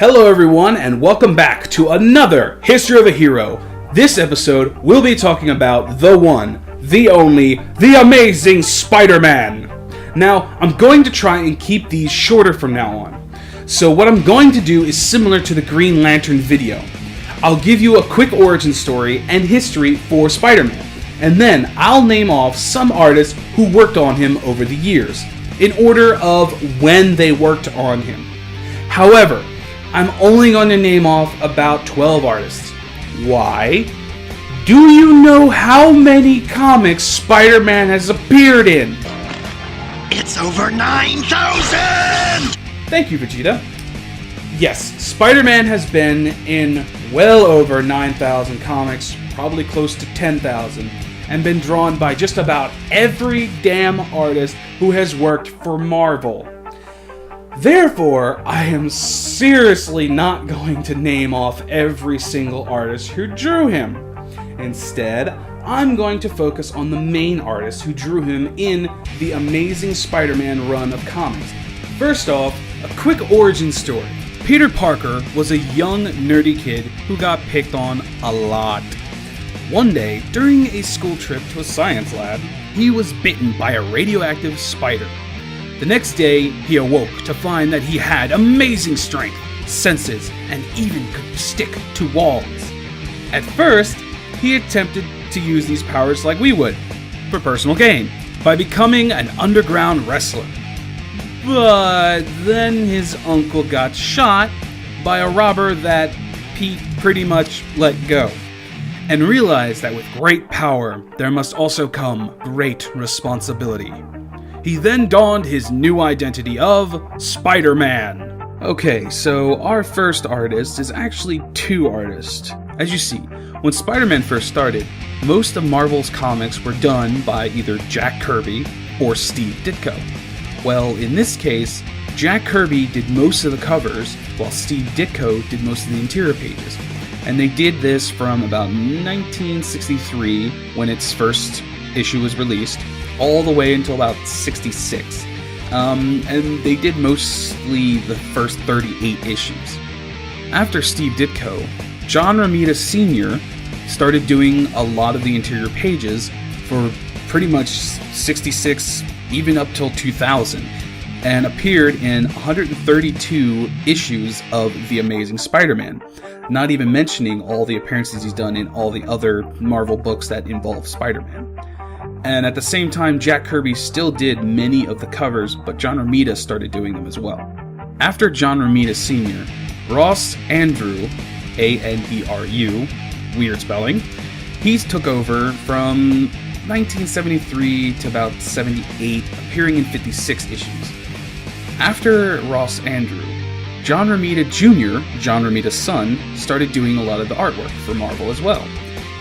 Hello everyone, and welcome back to another History of a Hero. This episode, we'll be talking about the one, the only, the amazing Spider-Man. Now, I'm going to try and keep these shorter from now on. So what I'm going to do is similar to the Green Lantern video. I'll give you a quick origin story and history for Spider-Man, and then I'll name off some artists who worked on him over the years, in order of when they worked on him. However, I'm only going to name off about 12 artists. Why? Do you know how many comics Spider-Man has appeared in? It's over 9,000! Thank you, Vegeta. Yes, Spider-Man has been in well over 9,000 comics, probably close to 10,000, and been drawn by just about every damn artist who has worked for Marvel. Therefore, I am seriously not going to name off every single artist who drew him. Instead, I'm going to focus on the main artists who drew him in the Amazing Spider-Man run of comics. First off, a quick origin story. Peter Parker was a young, nerdy kid who got picked on a lot. One day, during a school trip to a science lab, he was bitten by a radioactive spider. The next day, he awoke to find that he had amazing strength, senses, and even could stick to walls. At first, he attempted to use these powers like we would, for personal gain, by becoming an underground wrestler. But then his uncle got shot by a robber that Pete pretty much let go, and realized that with great power, there must also come great responsibility. He then donned his new identity of Spider-Man. Okay, so our first artist is actually two artists. As you see, when Spider-Man first started, most of Marvel's comics were done by either Jack Kirby or Steve Ditko. Well, in this case, Jack Kirby did most of the covers, while Steve Ditko did most of the interior pages. And they did this from about 1963, when its first issue was released, all the way until about 66. And they did mostly the first 38 issues. After Steve Ditko, John Romita Sr. started doing a lot of the interior pages for pretty much 66, even up till 2000, and appeared in 132 issues of The Amazing Spider-Man, not even mentioning all the appearances he's done in all the other Marvel books that involve Spider-Man. And at the same time, Jack Kirby still did many of the covers, but John Romita started doing them as well. After John Romita Sr., Ross Andru, A-N-E-R-U, weird spelling, he took over from 1973 to about 78, appearing in 56 issues. After Ross Andru, John Romita Jr., John Romita's son, started doing a lot of the artwork for Marvel as well.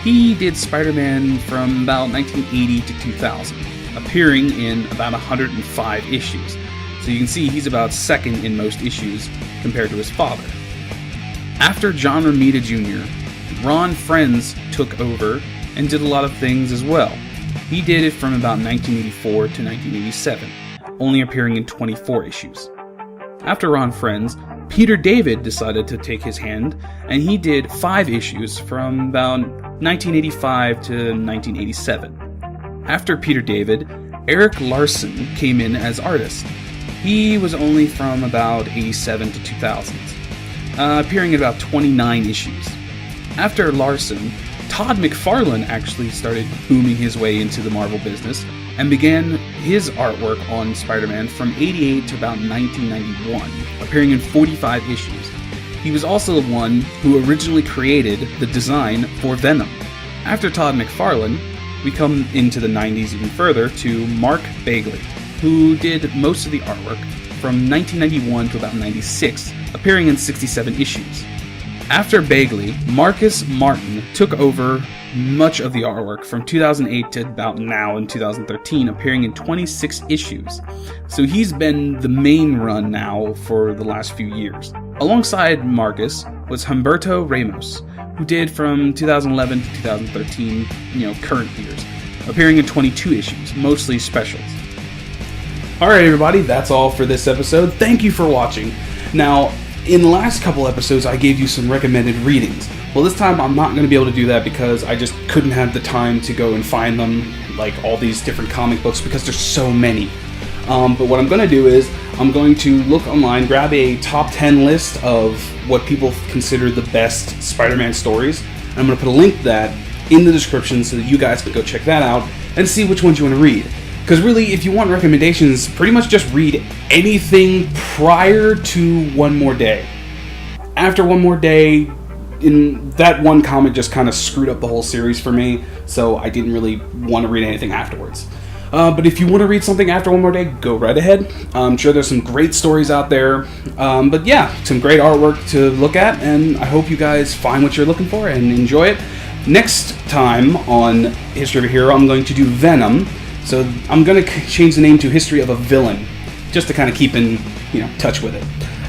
He did Spider-Man from about 1980 to 2000, appearing in about 105 issues. So you can see he's about second in most issues compared to his father. After John Romita Jr., Ron Frenz took over and did a lot of things as well. He did it from about 1984 to 1987, only appearing in 24 issues. After Ron Frenz, Peter David decided to take his hand, and he did 5 issues from about 1985 to 1987. After Peter David, Eric Larson came in as artist. He was only from about 87 to 2000, appearing in about 29 issues. After Larson, Todd McFarlane actually started booming his way into the Marvel business and began his artwork on Spider-Man from 88 to about 1991, appearing in 45 issues. He was also the one who originally created the design for Venom. After Todd McFarlane, we come into the 90s even further to Mark Bagley, who did most of the artwork from 1991 to about 96, appearing in 67 issues. After Bagley, Marcus Martin took over much of the artwork from 2008 to about now in 2013, appearing in 26 issues. So he's been the main run now for the last few years. Alongside Marcus was Humberto Ramos, who did from 2011 to 2013, current years, appearing in 22 issues, mostly specials. Alright everybody, that's all for this episode. Thank you for watching. Now, in the last couple episodes, I gave you some recommended readings. Well, this time I'm not going to be able to do that because I just couldn't have the time to go and find them, like all these different comic books, because there's so many. But what I'm going to do is I'm going to look online, grab a top 10 list of what people consider the best Spider-Man stories, and I'm going to put a link to that in the description so that you guys can go check that out and see which ones you want to read. Because really, if you want recommendations, pretty much just read anything prior to One More Day. After One More Day, in that one comic just kind of screwed up the whole series for me, so I didn't really want to read anything afterwards. But if you want to read something after One More Day, go right ahead. I'm sure there's some great stories out there. But yeah, some great artwork to look at, and I hope you guys find what you're looking for and enjoy it. Next time on History of a Hero, I'm going to do Venom. So I'm going to change the name to History of a Villain, just to kind of keep in touch with it.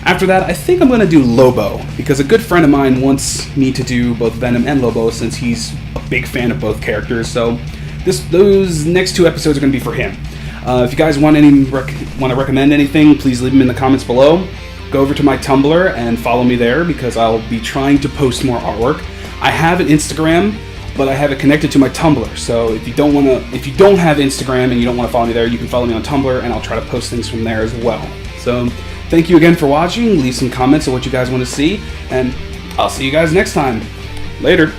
After that, I think I'm going to do Lobo, because a good friend of mine wants me to do both Venom and Lobo, since he's a big fan of both characters. So those next 2 episodes are going to be for him. If you guys want to recommend anything, please leave them in the comments below. Go over to my Tumblr and follow me there, because I'll be trying to post more artwork. I have an Instagram, but I have it connected to my Tumblr. So if you don't have Instagram and you don't want to follow me there, you can follow me on Tumblr, and I'll try to post things from there as well. So thank you again for watching. Leave some comments on what you guys want to see, and I'll see you guys next time. Later.